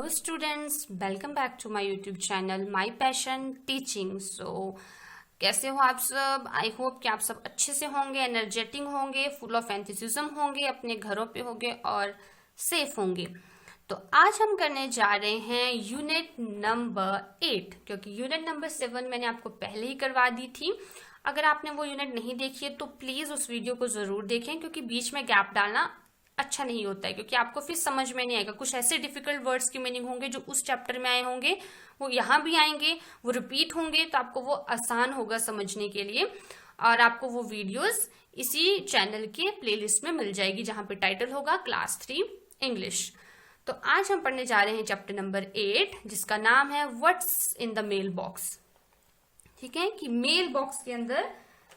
Hello students, welcome back to my YouTube channel my passion teaching. कैसे हो आप सब? आई होप कि आप सब अच्छे से होंगे, एनर्जेटिक होंगे, फुल ऑफ एंथुसिज्म होंगे, अपने घरों पे होंगे और सेफ होंगे। तो आज हम करने जा रहे हैं यूनिट नंबर 8, क्योंकि यूनिट नंबर 7 मैंने आपको पहले ही करवा दी थी। अगर आपने वो यूनिट नहीं देखी है तो प्लीज उस वीडियो को जरूर देखें, क्योंकि बीच में गैप डालना अच्छा नहीं होता है, क्योंकि आपको फिर समझ में नहीं आएगा। कुछ ऐसे डिफिकल्ट वर्ड्स की मीनिंग होंगे जो उस चैप्टर में आए होंगे, वो यहाँ भी आएंगे, वो रिपीट होंगे, तो आपको वो आसान होगा समझने के लिए। और आपको वो वीडियोस इसी चैनल के प्लेलिस्ट में मिल जाएगी, जहां पे टाइटल होगा क्लास 3 इंग्लिश। तो आज हम पढ़ने जा रहे हैं चैप्टर नंबर 8, जिसका नाम है what's in the mail box. ठीक है, कि मेल बॉक्स के अंदर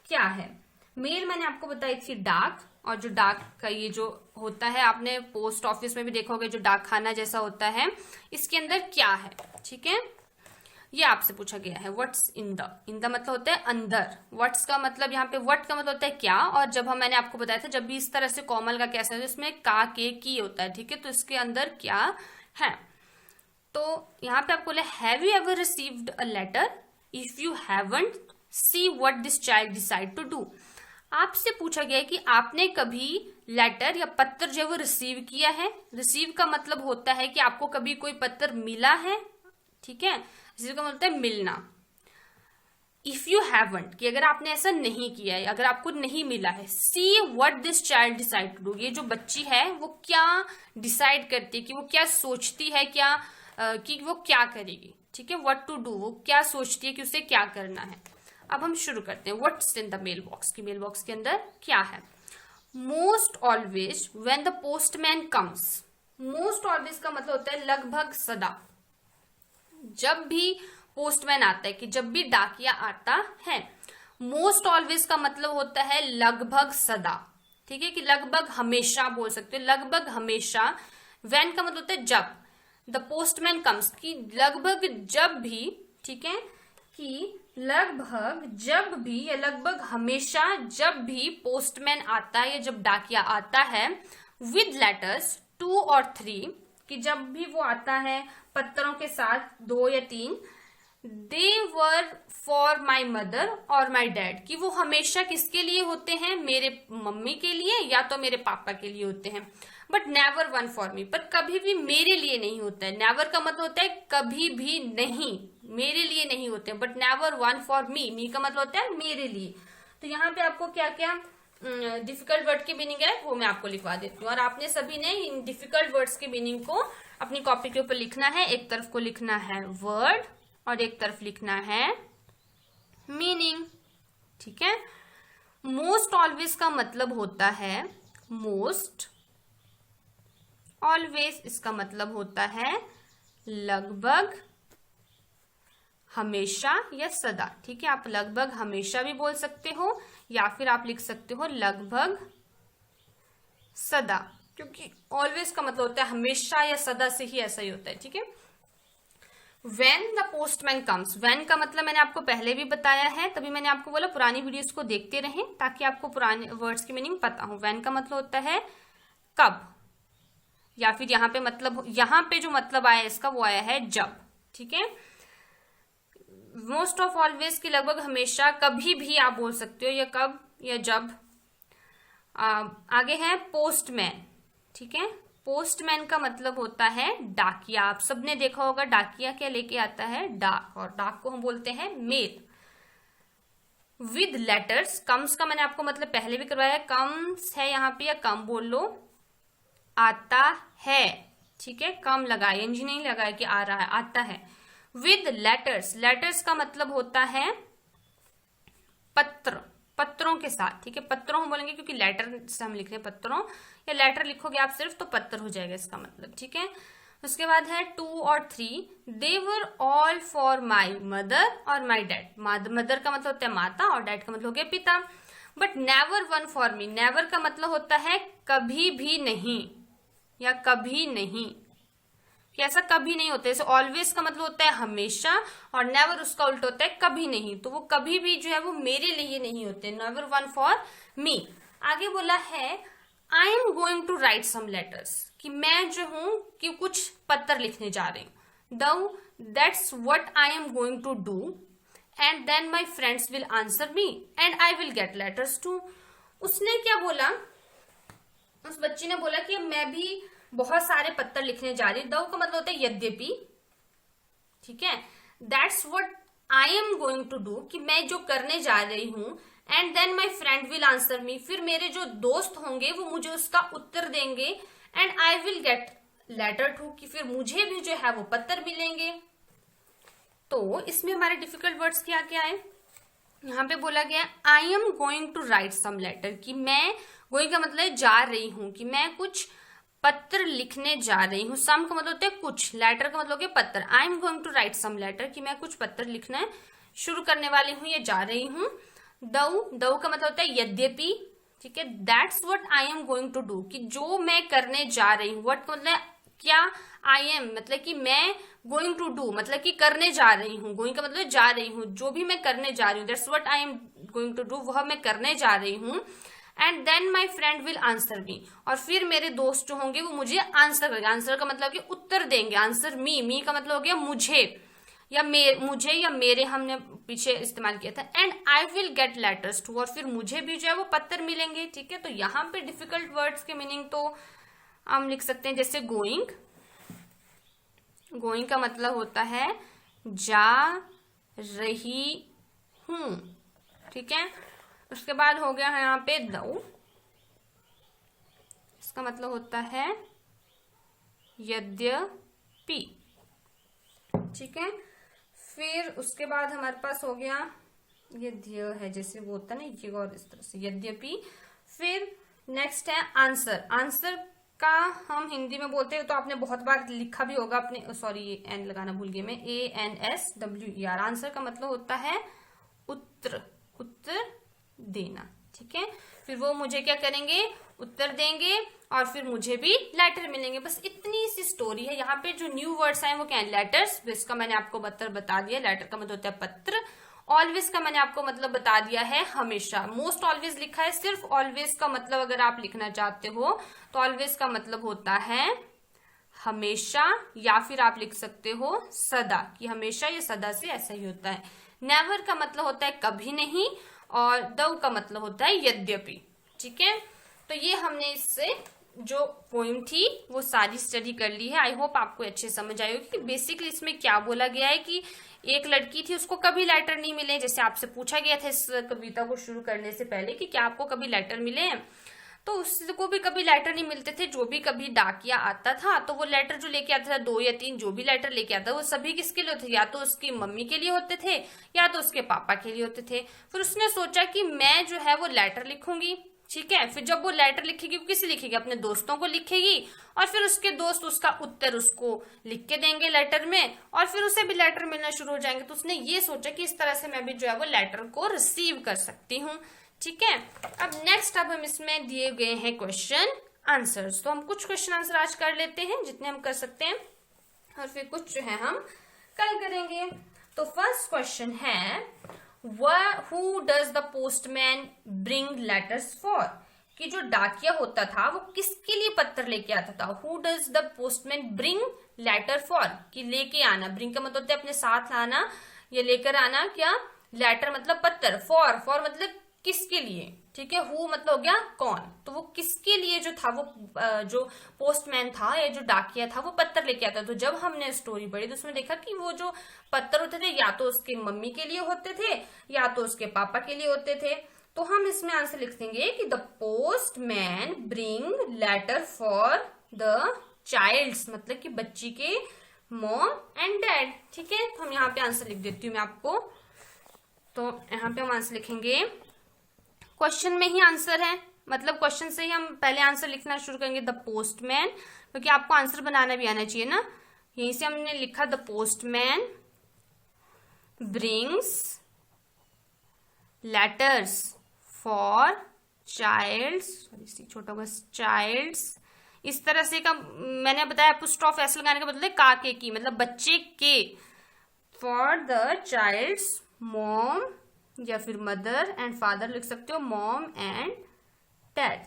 क्या है। मेल मैंने आपको बताई थी डाक, और जो डाक का ये जो होता है, आपने पोस्ट ऑफिस में भी देखा होगा, जो डाक खाना जैसा होता है, इसके अंदर क्या है। ठीक है, ये आपसे पूछा गया है व्हाट्स इन द मतलब होता है अंदर। व्हाट्स का मतलब यहाँ पे व्हाट का मतलब होता है क्या, और जब मैंने आपको बताया था, जब भी इस तरह से कोमल का कैसा है, इसमें का के की होता है। ठीक है, तो इसके अंदर क्या है। तो यहाँ पे आपको बोले have you ever received a letter, if you haven't see what this child decide to do. आपसे पूछा गया है कि आपने कभी लेटर या पत्र जो वो रिसीव किया है। रिसीव का मतलब होता है कि आपको कभी कोई पत्र मिला है। ठीक है, रिसीव का मतलब होता है मिलना। इफ यू हैवंट, कि अगर आपने ऐसा नहीं किया है, अगर आपको नहीं मिला है। See what this child decide to do, ये जो बच्ची है वो क्या डिसाइड करती है, कि वो क्या सोचती है, क्या कि वो क्या करेगी। ठीक है, व्हाट टू डू, वो क्या सोचती है कि उसे क्या करना है। अब हम शुरू करते हैं what's in the mail box, की मेल बॉक्स के अंदर क्या है। Most always when the postman comes. Most always का मतलब होता है लगभग सदा। जब भी पोस्टमैन आता है, कि जब भी डाकिया आता है। मोस्ट ऑलवेज का मतलब होता है लगभग सदा। ठीक है, कि लगभग हमेशा बोल सकते हो, लगभग हमेशा। व्हेन का मतलब होता है जब। द पोस्टमैन कम्स, कि लगभग जब भी। ठीक है, कि लगभग जब भी या लगभग हमेशा जब भी पोस्टमैन आता है या जब डाकिया आता है, विद लेटर्स 2 और 3, कि जब भी वो आता है पत्रों के साथ 2 या 3, they were for my mother और माई डैड, कि वो हमेशा किसके लिए होते हैं, मेरे मम्मी के लिए या तो मेरे पापा के लिए होते हैं। बट नेवर वन फॉर मी, पर कभी भी मेरे लिए नहीं होता है। नेवर का मतलब होता है कभी भी नहीं, मेरे लिए नहीं होते हैं। But never one for me, me का मतलब होता है मेरे लिए। तो यहाँ पे आपको क्या क्या डिफिकल्ट वर्ड की मीनिंग है वो मैं आपको लिखवा देती हूँ, और आपने सभी ने इन डिफिकल्ट वर्ड्स की मीनिंग को अपनी कॉपी के ऊपर लिखना है। एक तरफ को लिखना है वर्ड और एक तरफ लिखना है मीनिंग। ठीक है, मोस्ट ऑलवेज का मतलब होता है मोस्ट ऑलवेज, इसका मतलब होता है लगभग हमेशा या सदा। ठीक है, आप लगभग हमेशा भी बोल सकते हो, या फिर आप लिख सकते हो लगभग सदा, क्योंकि ऑलवेज का मतलब होता है हमेशा या सदा से ही ऐसा ही होता है। ठीक है, when the postman comes, when का मतलब मैंने आपको पहले भी बताया है, तभी मैंने आपको बोला पुरानी वीडियोस को देखते रहें ताकि आपको पुराने वर्ड्स की मीनिंग पता हो। व्हेन का मतलब होता है कब, या फिर यहाँ पे मतलब, यहाँ पे जो मतलब आया इसका वो आया है जब। ठीक है, मोस्ट ऑफ ऑलवेज की लगभग हमेशा, कभी भी आप बोल सकते हो, या कब या जब। आगे है पोस्टमैन। ठीक है, पोस्टमैन का मतलब होता है डाकिया। आप सबने देखा होगा डाकिया क्या लेके आता है, डाक, और डाक को हम बोलते हैं मेल। विद लेटर्स, कम्स का मैंने आपको मतलब पहले भी करवाया है, कम्स है यहाँ पे, या कम बोल लो, आता है। ठीक है, कम लगाए, एनजी नहीं लगाए कि आ रहा है, आता है। विद लेटर्स, लेटर्स का मतलब होता है पत्र, पत्रों के साथ। ठीक है, पत्रों हम बोलेंगे क्योंकि लेटर से हम लिख रहे हैं पत्रों, या लेटर लिखोगे आप सिर्फ तो पत्र हो जाएगा इसका मतलब। ठीक है, उसके बाद है 2 और 3, they were all for my mother और माई डैड। मदर का मतलब होता है माता और डैड का मतलब हो गया पिता। But never one for me, never का मतलब होता है कभी भी नहीं या कभी नहीं, कि ऐसा कभी नहीं होता है। जैसे ऑलवेज का मतलब होता है हमेशा, और नेवर उसका उल्टा होता है कभी नहीं, तो वो कभी भी जो है वो मेरे लिए नहीं होते। Never one for me. आगे बोला है I am going to write some letters, कि मैं जो हूं कि कुछ पत्र लिखने जा रही हूं। Though that's what I am going to do and then my friends will answer me and I will get letters too. उसने क्या बोला, उस बच्ची ने बोला कि मैं भी बहुत सारे पत्र लिखने जा रही हूं। दाऊ का मतलब होता है यद्यपि, ठीक है। That's what I am going to do, कि मैं जो करने जा रही हूं, and then my friend will answer me, फिर मेरे जो दोस्त होंगे वो मुझे उसका उत्तर देंगे, and I will get letter too, कि फिर मुझे भी जो है वो पत्र मिलेंगे। तो इसमें हमारे डिफिकल्ट वर्ड्स क्या क्या है, यहाँ पे बोला गया I am going to write some letter, कि मैं, गोइंग का मतलब जा रही हूं, कि मैं कुछ पत्र लिखने जा रही हूँ। सम का मतलब होता है कुछ, लेटर का मतलब है पत्र। I am going to write some letter, कि मैं कुछ पत्र लिखना शुरू करने वाली हूँ, ये जा रही हूँ। दऊ का मतलब होता है यद्यपि, ठीक है। That's what I am going to do, कि जो मैं करने जा रही हूँ। व्हाट का मतलब क्या, आई एम मतलब कि मैं, गोइंग टू डू मतलब कि करने जा रही हूँ। गोइंग का मतलब जा रही हूँ, जो भी मैं करने जा रही हूँ। That's what I am going to do, वह मैं करने जा रही हूँ। And then my friend will answer me, और फिर मेरे दोस्त जो होंगे वो मुझे आंसर करेंगे। आंसर का मतलब कि उत्तर देंगे। आंसर मी का मतलब हो गया मुझे या मेरे, हमने पीछे इस्तेमाल किया था। And I will get letters too, और फिर मुझे भी जो है वो पत्र मिलेंगे, ठीक है। तो यहाँ पे डिफिकल्ट वर्ड्स के मीनिंग तो हम लिख सकते हैं, जैसे गोइंग का मतलब होता है जा रही हूं, ठीक है। उसके बाद हो गया है यहाँ पे दऊ, इसका मतलब होता है यद्यपि, ठीक है। फिर उसके बाद हमारे पास हो गया ये ध्य है, जैसे वो होता है ना ये, और इस तरह से यद्यपि। फिर नेक्स्ट है आंसर। आंसर का हम हिंदी में बोलते हैं, तो आपने बहुत बार लिखा भी होगा अपने, सॉरी ये एन लगाना भूल गई मैं, ANSWER। आंसर का मतलब होता है उत्तर देना, ठीक है। फिर वो मुझे क्या करेंगे, उत्तर देंगे, और फिर मुझे भी लेटर मिलेंगे। बस इतनी सी स्टोरी है। यहाँ पे जो न्यू वर्ड्स आए वो क्या है, लेटर्स, जिसका मैंने आपको पत्र बता दिया। लेटर का मतलब होता है पत्र। ऑलवेज का मैंने आपको मतलब बता दिया है हमेशा। मोस्ट ऑलवेज लिखा है, सिर्फ ऑलवेज का मतलब अगर आप लिखना चाहते हो तो ऑलवेज का मतलब होता है हमेशा, या फिर आप लिख सकते हो सदा, कि हमेशा या सदा से ऐसा ही होता है। नेवर का मतलब होता है कभी नहीं, और दव का मतलब होता है यद्यपि, ठीक है। तो ये हमने इससे जो पोइम थी वो सारी स्टडी कर ली है। आई होप आपको अच्छे समझ आई होगी कि बेसिकली इसमें क्या बोला गया है, कि एक लड़की थी, उसको कभी लेटर नहीं मिले। जैसे आपसे पूछा गया था इस कविता को शुरू करने से पहले कि क्या आपको कभी लेटर मिले हैं, तो उसको भी कभी लेटर नहीं मिलते थे। जो भी कभी डाकिया आता था तो वो लेटर जो लेके आता था, 2 या 3 जो भी लेटर लेके आता, वो सभी किसके लिए होते, या तो उसकी मम्मी के लिए होते थे या तो उसके पापा के लिए होते थे। फिर उसने सोचा कि मैं जो है वो लेटर लिखूंगी, ठीक है। फिर जब वो लेटर लिखेगी, वो किसे लिखेगी, अपने दोस्तों को लिखेगी, और फिर उसके दोस्त उसका उत्तर उसको लिख के देंगे लेटर में, और फिर उसे भी लेटर मिलना शुरू हो जाएंगे। तो उसने ये सोचा कि इस तरह से मैं भी जो है वो लेटर को रिसीव कर सकती हूँ, ठीक है। अब नेक्स्ट, अब हम इसमें दिए गए हैं क्वेश्चन आंसर्स। तो हम कुछ क्वेश्चन आंसर आज कर लेते हैं जितने हम कर सकते हैं, और फिर कुछ जो है हम कल करेंगे। तो फर्स्ट क्वेश्चन है, who does the postman bring letters for, कि जो डाकिया होता था वो किसके लिए पत्र लेके आता था। who does the postman bring letter for, कि लेके आना। bring का मतलब होता है अपने साथ लाना या लेकर आना, क्या, लेटर मतलब पत्र, for मतलब किसके लिए, ठीक है। हु मतलब हो गया कौन, तो वो किसके लिए जो था, वो जो पोस्टमैन था या जो डाकिया था वो पत्र लेके आता। तो जब हमने स्टोरी पढ़ी तो उसमें देखा कि वो जो पत्र होते थे या तो उसके मम्मी के लिए होते थे या तो उसके पापा के लिए होते थे। तो हम इसमें आंसर लिख देंगे कि the postman bring letter for the childs, मतलब कि बच्ची के मॉम एंड डैड, ठीक है। तो हम यहाँ पे आंसर लिख देती हूँ मैं आपको। तो यहाँ पे हम आंसर लिखेंगे, क्वेश्चन में ही आंसर है, मतलब क्वेश्चन से ही हम पहले आंसर लिखना शुरू करेंगे, द पोस्टमैन, क्योंकि आपको आंसर बनाना भी आना चाहिए ना। यहीं से हमने लिखा the postman brings letters for childs, छोटा बस चाइल्ड्स, इस तरह से का मैंने बताया। एपोस्ट्रोफ एस लगाने का मतलब है काके की, मतलब बच्चे के, फॉर द चाइल्ड्स मॉम या फिर मदर एंड फादर लिख सकते हो, मॉम एंड डैड,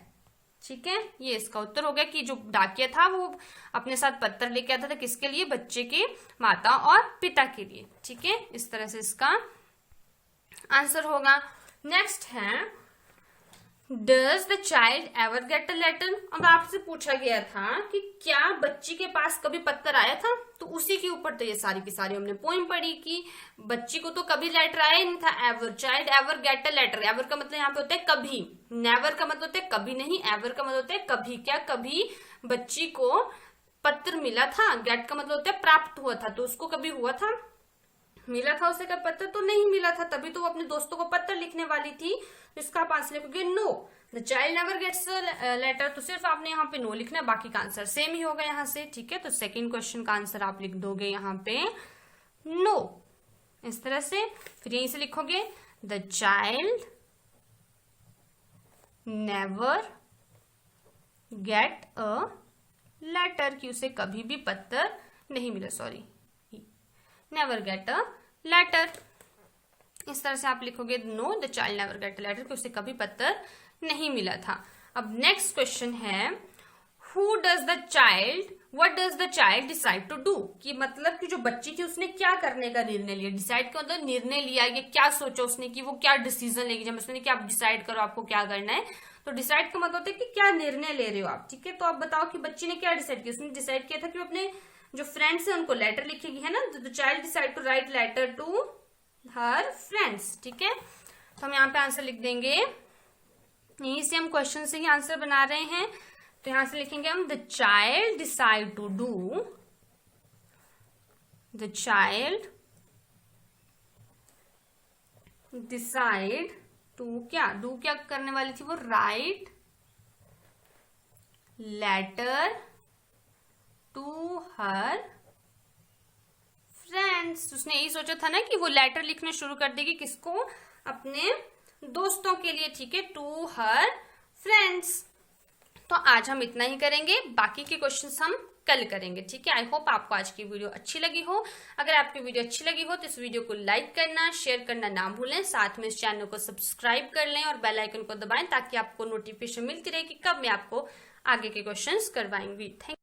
ठीक है, ये इसका उत्तर हो गया कि जो डाकिया था वो अपने साथ पत्थर लेके आता था, किसके लिए? बच्चे के माता और पिता के लिए। ठीक है, इस तरह से इसका आंसर होगा। नेक्स्ट है, does the child ever get a letter. अब आपसे पूछा गया था कि क्या बच्ची के पास कभी पत्थर आया था, तो उसी के ऊपर तो ये सारी की सारी हमने पोइम पढ़ी कि बच्ची को तो कभी लेटर आया ही नहीं था। Ever, child ever get a letter, ever का मतलब यहाँ पे होता है कभी, नेवर का मतलब होता है कभी नहीं, एवर का मतलब होता है कभी। क्या कभी बच्ची को पत्र मिला था? गेट का मतलब होता है प्राप्त हुआ था, तो उसको कभी हुआ था, मिला था उसे? का पत्र तो नहीं मिला था, तभी तो वो अपने दोस्तों को पत्र लिखने वाली थी। इसका आप आंसर लिखोगे no, the child never gets letter. तो सिर्फ आपने यहाँ पे नो लिखना है, बाकी का आंसर सेम ही होगा यहाँ से। ठीक है, तो सेकंड क्वेश्चन का आंसर आप लिख दोगे यहाँ पे नो, इस तरह से। फिर यहीं से लिखोगे the child never get a letter, कि उसे कभी भी पत्र नहीं मिला, sorry, never get a letter. इस तरह से आप लिखोगे no, the child never get a letter, कि उसे कभी पत्र नहीं मिला था। अब नेक्स्ट क्वेश्चन है, who does the child, what does the child decide to do, कि मतलब कि जो बच्ची थी उसने क्या करने का निर्णय लिया। डिसाइड का मतलब निर्णय लिया, ये क्या सोचा उसने कि वो क्या डिसीजन लेगी। जब उसने कि आप डिसाइड करो आपको क्या करना है, तो डिसाइड का मतलब होता है कि क्या निर्णय ले रहे हो आप। ठीक है, तो आप बताओ कि बच्ची ने क्या डिसाइड किया। उसने डिसाइड किया था कि वो अपने जो फ्रेंड्स है उनको लेटर लिखेगी, है ना। The child decide to write letter to her friends. ठीक है, तो हम यहाँ पे आंसर लिख देंगे, यहीं से हम क्वेश्चन से ही आंसर बना रहे हैं, तो यहां से लिखेंगे हम the child decide to do, the child decide to, क्या डू क्या करने वाली थी वो, write letter to her friends. उसने यही सोचा था ना कि वो लेटर लिखना शुरू कर देगी, किसको? अपने दोस्तों के लिए। ठीक है, टू हर फ्रेंड्स। तो आज हम इतना ही करेंगे, बाकी के क्वेश्चंस हम कल करेंगे। ठीक है, आई होप आपको आज की वीडियो अच्छी लगी हो। अगर आपकी वीडियो अच्छी लगी हो तो इस वीडियो को लाइक करना, शेयर करना ना भूलें। साथ में इस चैनल को सब्सक्राइब कर लें और बेल आइकन को दबाएं, ताकि आपको नोटिफिकेशन मिलती रहे कि कब मैं आपको आगे के क्वेश्चंस करवाएंगी। थैंक